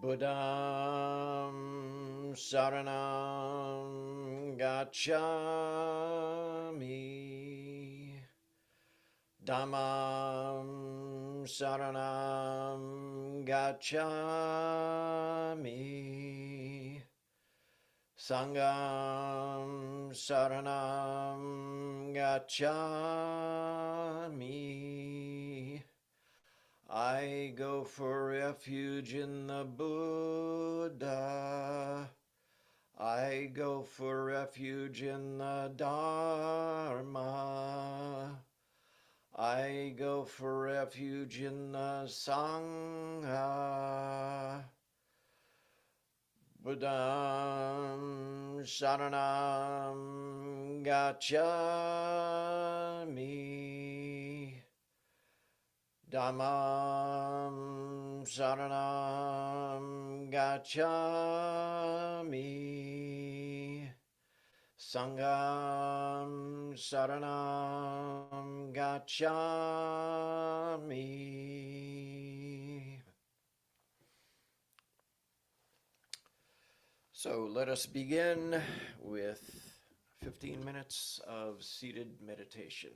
Buddham Saranam Gacchami. Dhammam Saranam Gacchami. Sangham Saranam Gacchami. I go for refuge in the Buddha. I go for refuge in the Dharma. I go for refuge in the Sangha. Buddham Saranam Gacchami. Dhammam Saranam Gacchami. Sangham Saranam Gacchami. So let us begin with 15 minutes of seated meditation.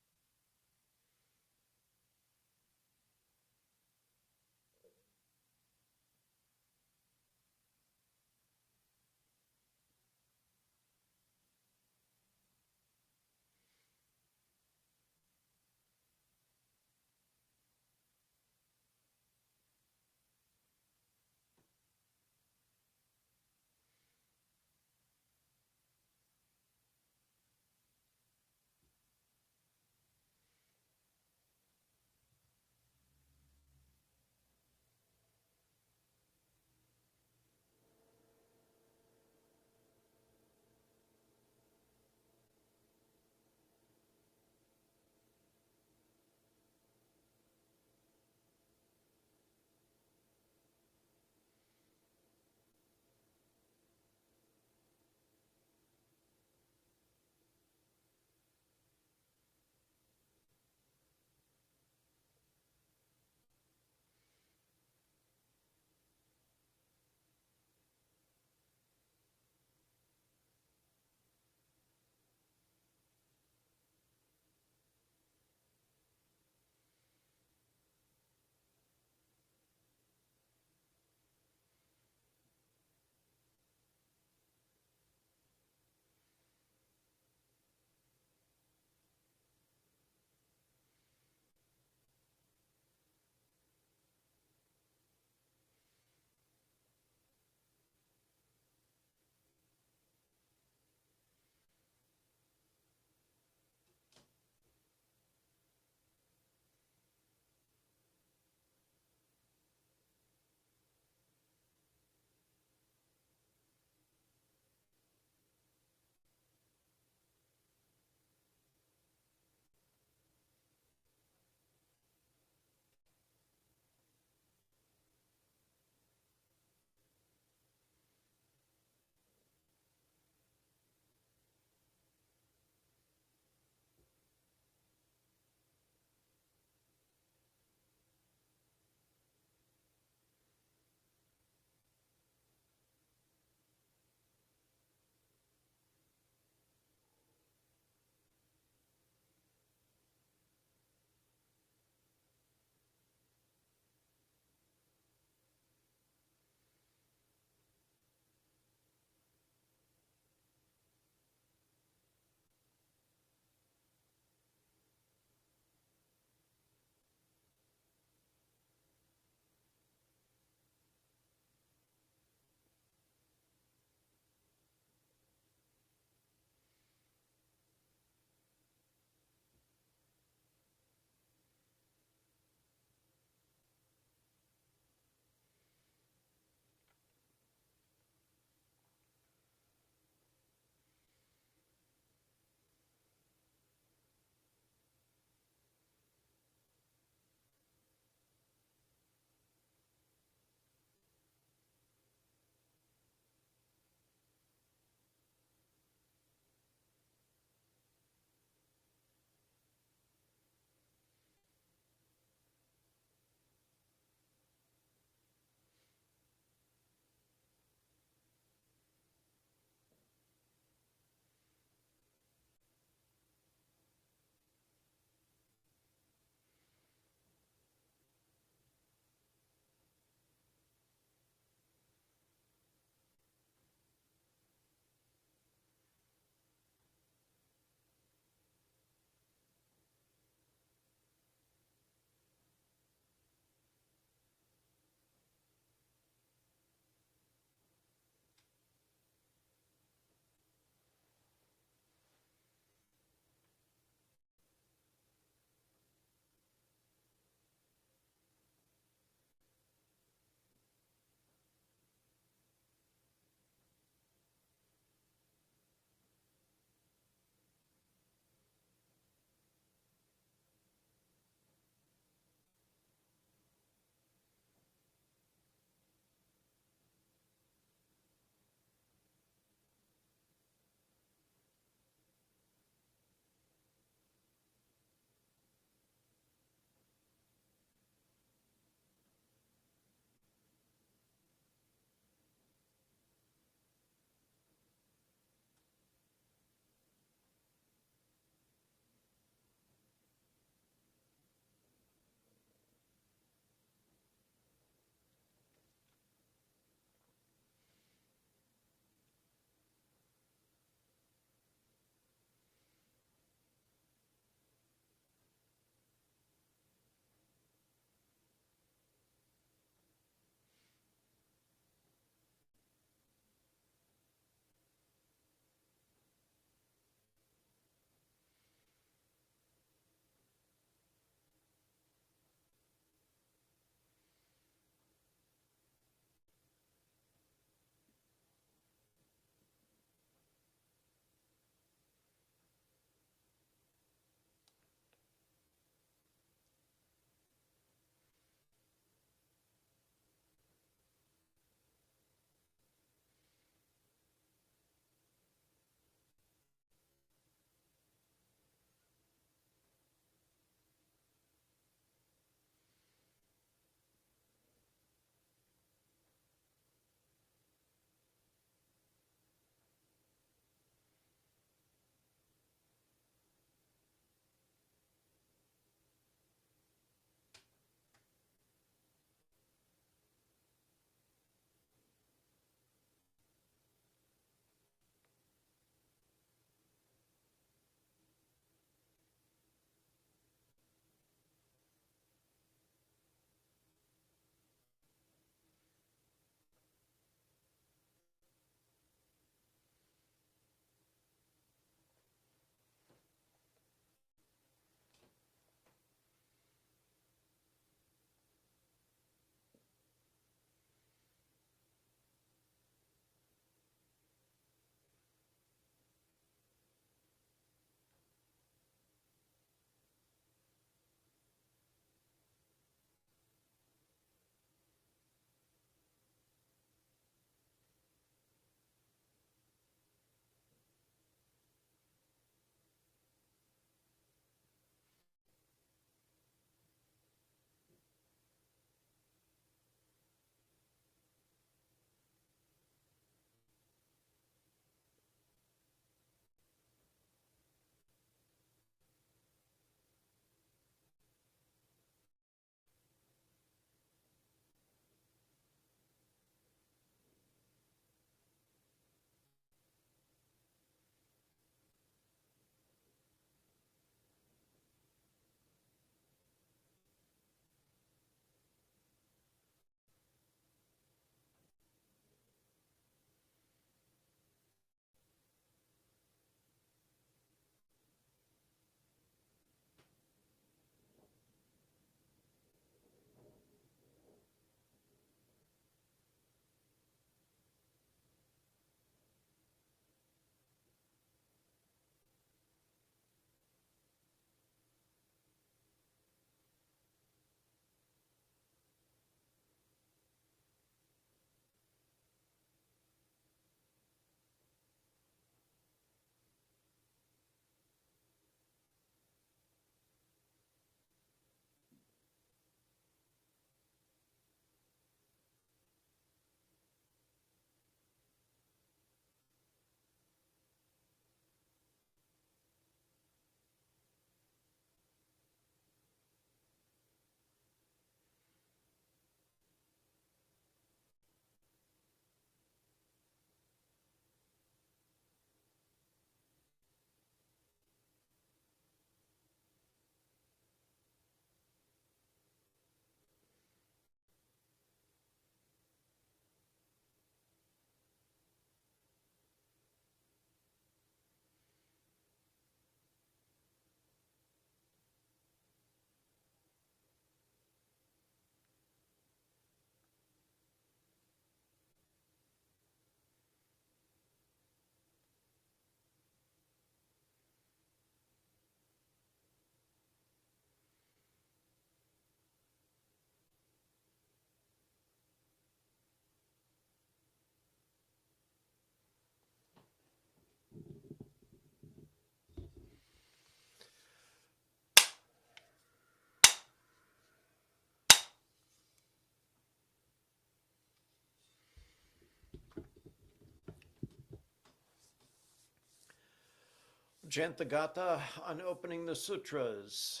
Janthagata on opening the sutras.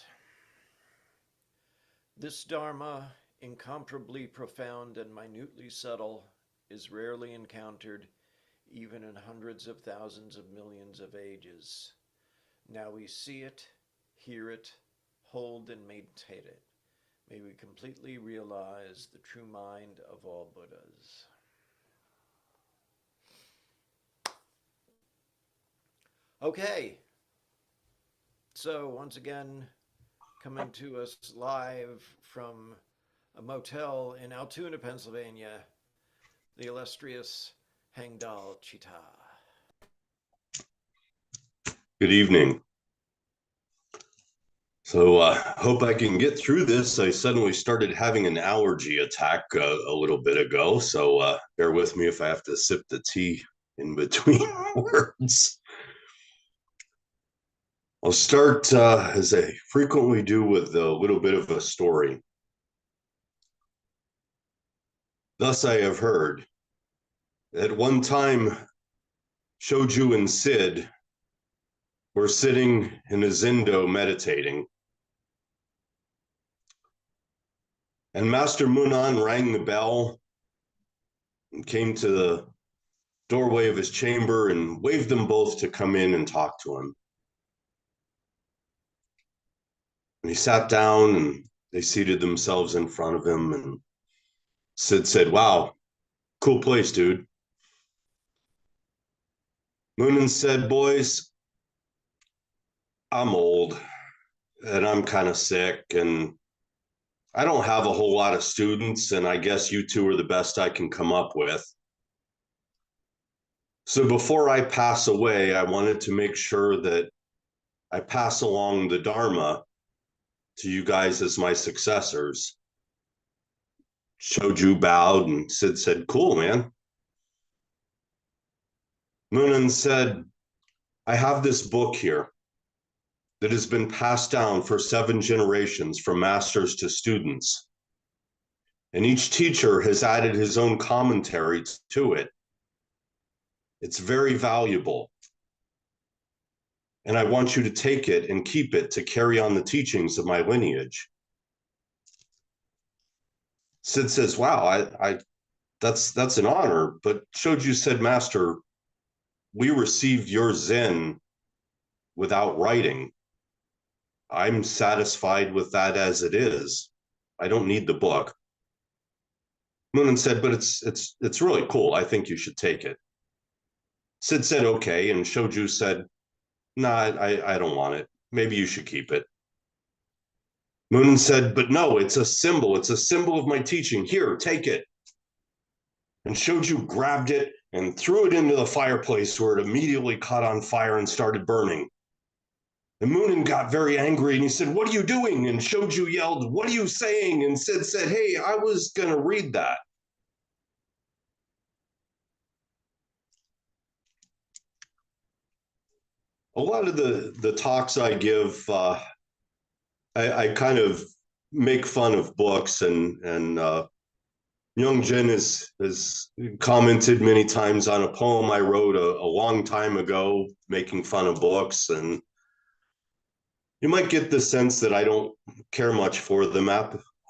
This Dharma, incomparably profound and minutely subtle, is rarely encountered even in hundreds of thousands of millions of ages. Now we see it, hear it, hold and meditate it. May we completely realize the true mind of all Buddhas. Okay, so once again, coming to us live from a motel in Altoona, Pennsylvania, the illustrious Hangdal Chita. Good evening. So hope I can get through this. I suddenly started having an allergy attack a little bit ago, so bear with me if I have to sip the tea in between words. I'll start, as I frequently do, with a little bit of a story. Thus I have heard. At one time, Shoju and Sid were sitting in a zendo meditating. And Master Munan rang the bell and came to the doorway of his chamber and waved them both to come in and talk to him. And he sat down and they seated themselves in front of him, and Sid said, "Wow, cool place, dude." Moonen said, "Boys, I'm old and I'm kind of sick and I don't have a whole lot of students, and I guess you two are the best I can come up with. So before I pass away, I wanted to make sure that I pass along the Dharma to you guys as my successors." Shoju bowed and Sid said, "Cool, man." Moonen said, "I have this book here that has been passed down for 7 generations from masters to students. And each teacher has added his own commentary to it. It's very valuable. And I want you to take it and keep it to carry on the teachings of my lineage." Sid says, "Wow, that's an honor." But Shoju said, "Master, we received your Zen without writing. I'm satisfied with that as it is. I don't need the book." Moonen said, "But it's really cool. I think you should take it." Sid said, "Okay," and Shoju said, "Nah, I don't want it. Maybe you should keep it." Moonen said, "But no, it's a symbol. It's a symbol of my teaching. Here, take it." And Shoju grabbed it and threw it into the fireplace, where it immediately caught on fire and started burning. And Moonen got very angry and he said, "What are you doing?" And Shoju yelled, "What are you saying?" And Sid said, "Hey, I was going to read that." A lot of the talks I give, I kind of make fun of books, and Young Jin has commented many times on a poem I wrote a long time ago, making fun of books, and you might get the sense that I don't care much for them.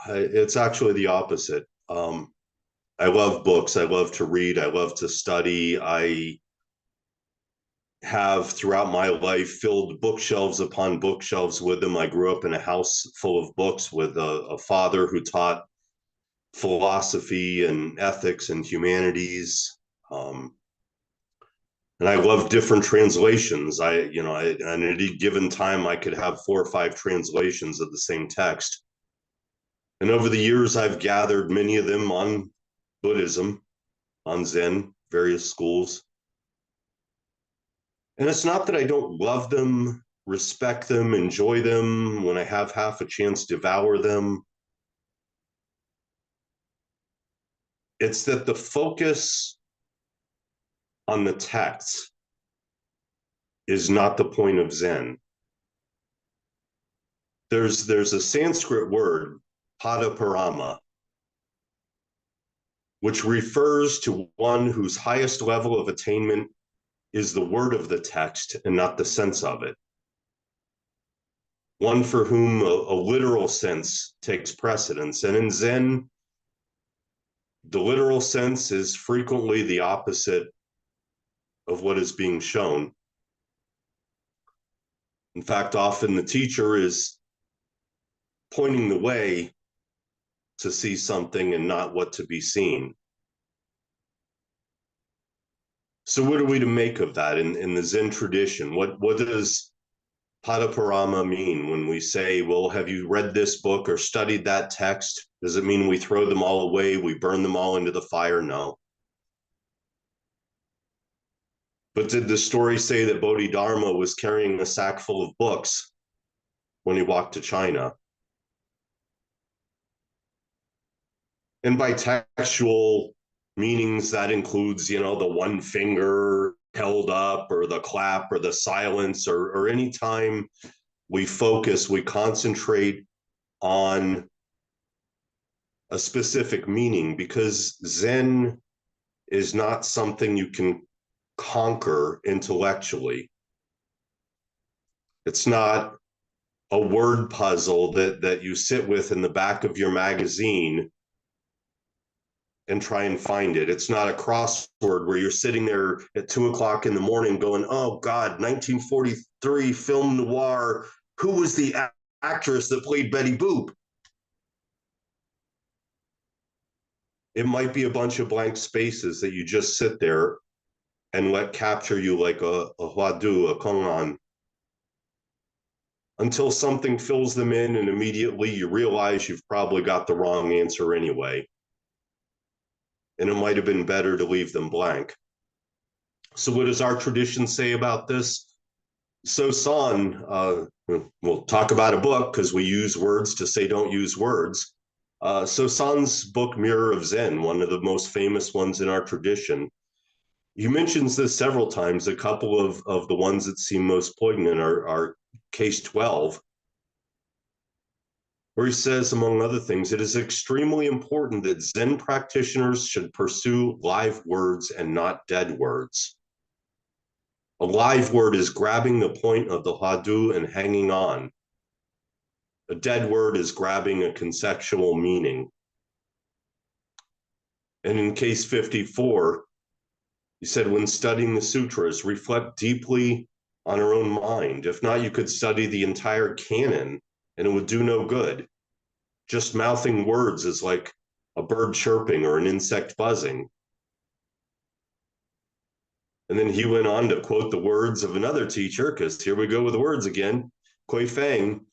It's actually the opposite. I love books. I love to read. I love to study. I have throughout my life filled bookshelves upon bookshelves with them. I grew up in a house full of books with a father who taught philosophy and ethics and humanities. And I love different translations. And at any given time, I could have 4 or 5 translations of the same text. And over the years, I've gathered many of them on Buddhism, on Zen, various schools. And it's not that I don't love them, respect them, enjoy them. When I have half a chance, devour them. It's that the focus on the text is not the point of Zen. There's a Sanskrit word, padaparama, which refers to one whose highest level of attainment is the word of the text and not the sense of it. One for whom a literal sense takes precedence. And in Zen, the literal sense is frequently the opposite of what is being shown. In fact, often the teacher is pointing the way to see something and not what to be seen. So what are we to make of that in the Zen tradition? What does Padaparama mean when we say, well, have you read this book or studied that text? Does it mean we throw them all away, we burn them all into the fire? No. But did the story say that Bodhidharma was carrying a sack full of books when he walked to China? And by textual meanings, that includes, the one finger held up or the clap or the silence or any time we focus, we concentrate on a specific meaning, because Zen is not something you can conquer intellectually. It's not a word puzzle that you sit with in the back of your magazine and try and find it. It's not a crossword where you're sitting there at 2:00 in the morning going, oh God, 1943 film noir, who was the actress that played Betty Boop? It might be a bunch of blank spaces that you just sit there and let capture you like a huadu, a kongan, until something fills them in and immediately you realize you've probably got the wrong answer anyway. And it might have been better to leave them blank. So what does our tradition say about this? So we'll talk about a book because we use words to say don't use words. So book, Mirror of Zen, one of the most famous ones in our tradition, he mentions this several times. A couple of the ones that seem most poignant are case 12, where he says, among other things, it is extremely important that Zen practitioners should pursue live words and not dead words. A live word is grabbing the point of the hadu and hanging on. A dead word is grabbing a conceptual meaning. And in case 54, he said, when studying the sutras, reflect deeply on our own mind. If not, you could study the entire canon and it would do no good. Just mouthing words is like a bird chirping or an insect buzzing. And then he went on to quote the words of another teacher, because here we go with the words again, Kui Feng,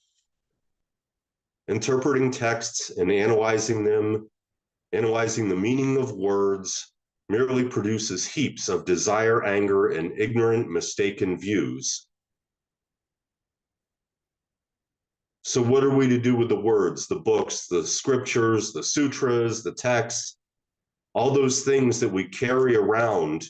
interpreting texts and analyzing the meaning of words merely produces heaps of desire, anger, and ignorant, mistaken views. So what are we to do with the words, the books, the scriptures, the sutras, the texts, all those things that we carry around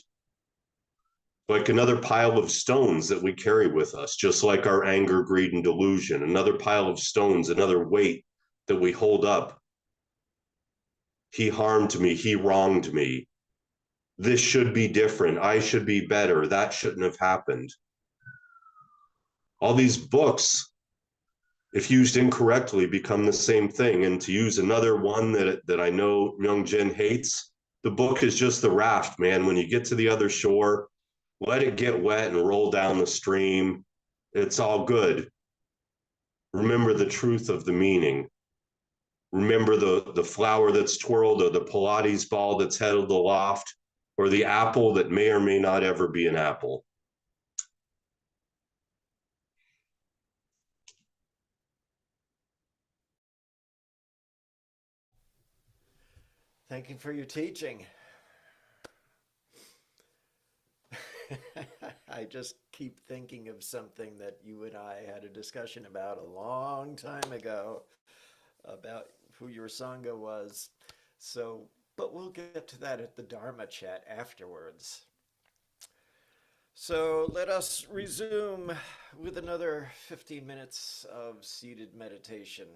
like another pile of stones that we carry with us, just like our anger, greed, and delusion, another pile of stones, another weight that we hold up. He harmed me, he wronged me. This should be different, I should be better, that shouldn't have happened. All these books, if used incorrectly, become the same thing. And to use another one that I know Myung Jin hates, the book is just the raft, man. When you get to the other shore, let it get wet and roll down the stream. It's all good. Remember the truth of the meaning. Remember the flower that's twirled, or the Pilates ball that's held aloft, or the apple that may or may not ever be an apple. Thank you for your teaching. I just keep thinking of something that you and I had a discussion about a long time ago about who your Sangha was. So, but we'll get to that at the Dharma chat afterwards. So let us resume with another 15 minutes of seated meditation.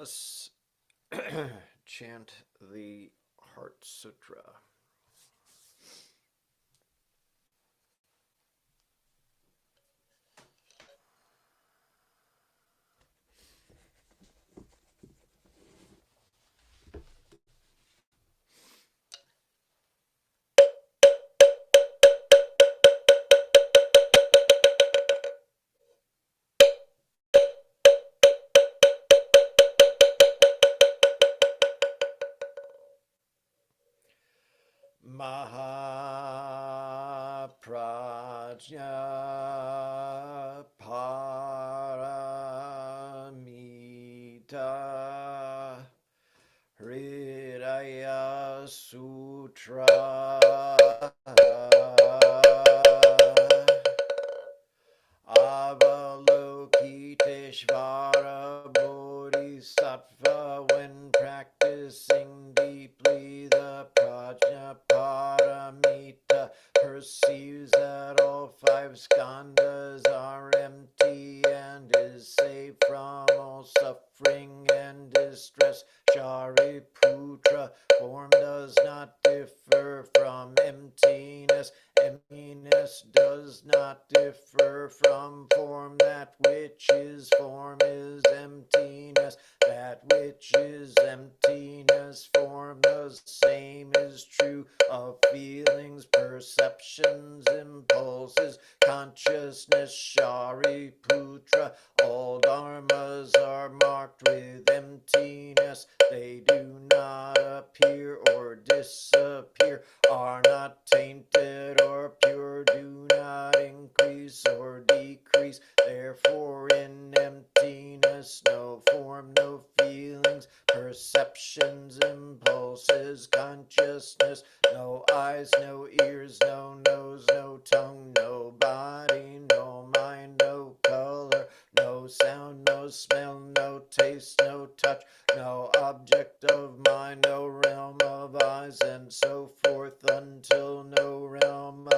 us chant the Heart Sutra. Mahaprajna Paramita Hridaya Sutra Avalokiteshvara Bodhisattva when practicing deeply the prajna paramita perceives that all five skandhas are empty and is safe from all suffering and distress. Shariputra, form does not differ from emptiness. Emptiness does not differ from form. That which is form is emptiness. That which is emptiness, form. The same is true of feelings, perceptions, impulses, consciousness. Shariputra, all dharmas are marked with emptiness. They do not appear or disappear, are not tainted or pure, do not increase or decrease. Therefore in emptiness, no form, no feelings, perceptions, impulses, consciousness, no eyes, no ears, no nose, no tongue, no body, no mind, no color, no sound, no smell, no taste, no touch, no object of mind, no realm of eyes, and so forth, until no realm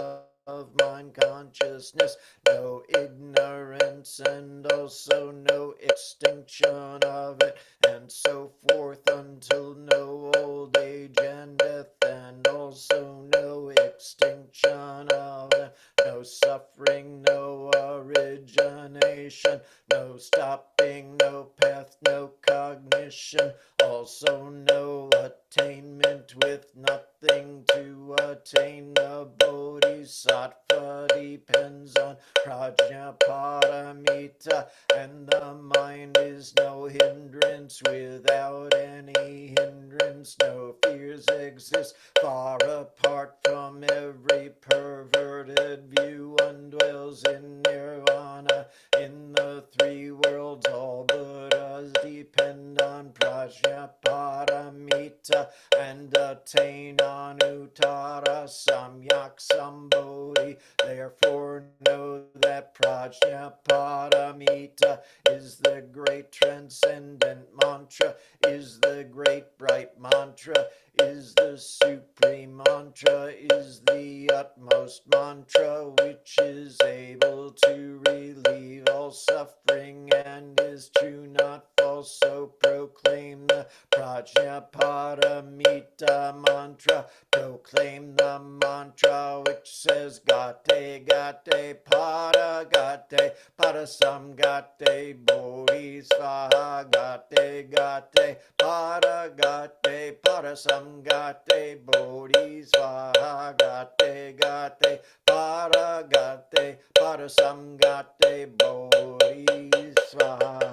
of mind consciousness, no ignorance, and also no extinction of it, and so forth, until no old age and death, and also no extinction of it, no suffering, no origination, no stopping, no path, no cognition, also no attainment, with nothing to attain. The bodhisattva depends on prajna paramita, and the mind is no hindrance. Without any hindrance, no fears exist. Far apart from every perverted view, one dwells in nirvana. In the three worlds, all Buddhas depend on prajna paramita and attain anuttara samyak sambodhi. Therefore know that prajna paramita is the great transcendent mantra, is the great bright mantra, is the supreme mantra, is the utmost mantra, which is able to relieve all suffering and is true, not false. So proclaim the prajna paramita mantra. Proclaim the mantra which says gate gate pada gate pada samgate bodhi svaha gate gate pada gate pada samgate bodhi svaha gate gate pada gate pada samgate bodhi svaha.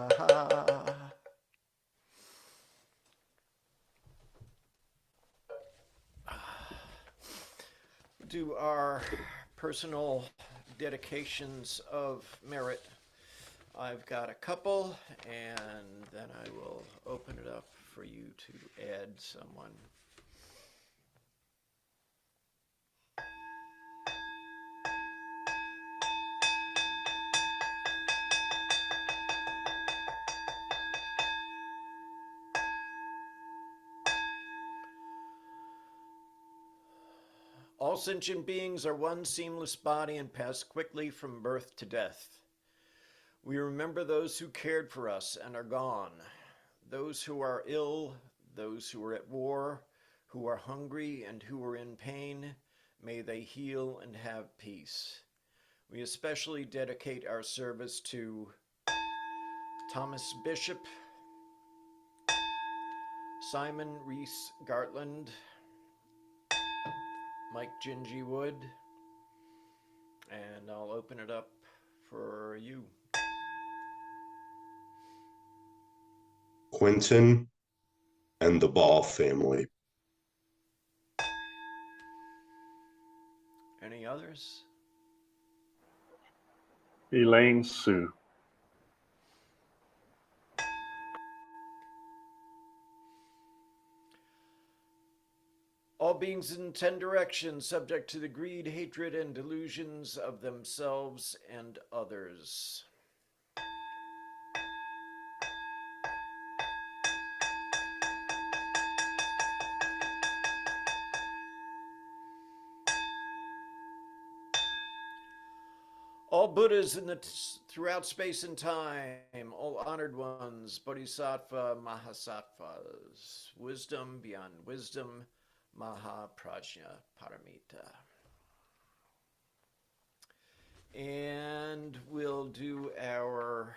Do our personal dedications of merit. I've got a couple, and then I will open it up for you to add someone. All sentient beings are one seamless body and pass quickly from birth to death. We remember those who cared for us and are gone. those who are ill, those who are at war, who are hungry and who are in pain, may they heal and have peace. We especially dedicate our service to Thomas Bishop, Simon Reese Gartland, Mike Gingy Wood, and I'll open it up for you. Quentin and the Ball family. Any others? Elaine Sue. All beings in 10 directions, subject to the greed, hatred, and delusions of themselves and others. All Buddhas throughout space and time, all honored ones, Bodhisattva, Mahasattvas, wisdom beyond wisdom, Mahaprajna Paramita. And we'll do our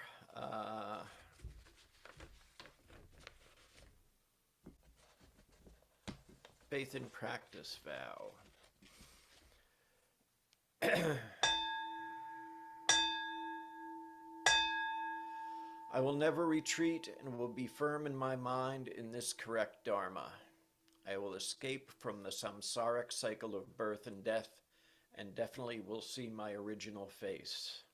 faith and practice vow. I will never retreat and will be firm in my mind in this correct Dharma. I will escape from the samsaric cycle of birth and death and definitely will see my original face.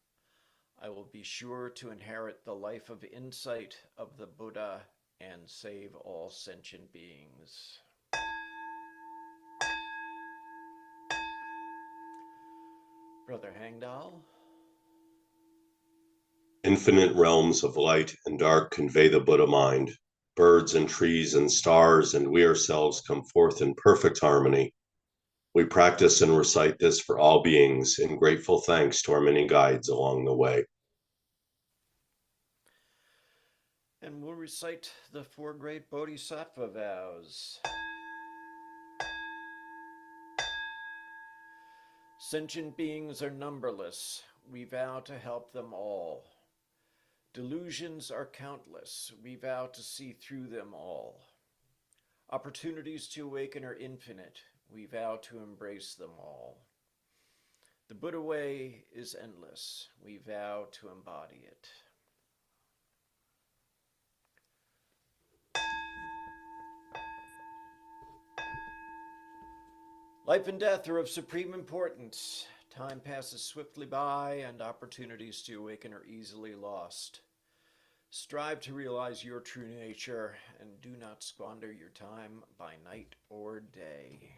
I will be sure to inherit the life of insight of the Buddha and save all sentient beings. Brother Hangdal. Infinite realms of light and dark convey the Buddha mind. Birds and trees and stars and we ourselves come forth in perfect harmony. We practice and recite this for all beings in grateful thanks to our many guides along the way. And we'll recite the 4 great Bodhisattva vows. Sentient beings are numberless. We vow to help them all. Delusions are countless. We vow to see through them all. Opportunities to awaken are infinite. We vow to embrace them all. The Buddha way is endless. We vow to embody it. Life and death are of supreme importance. Time passes swiftly by and opportunities to awaken are easily lost. Strive to realize your true nature and do not squander your time by night or day.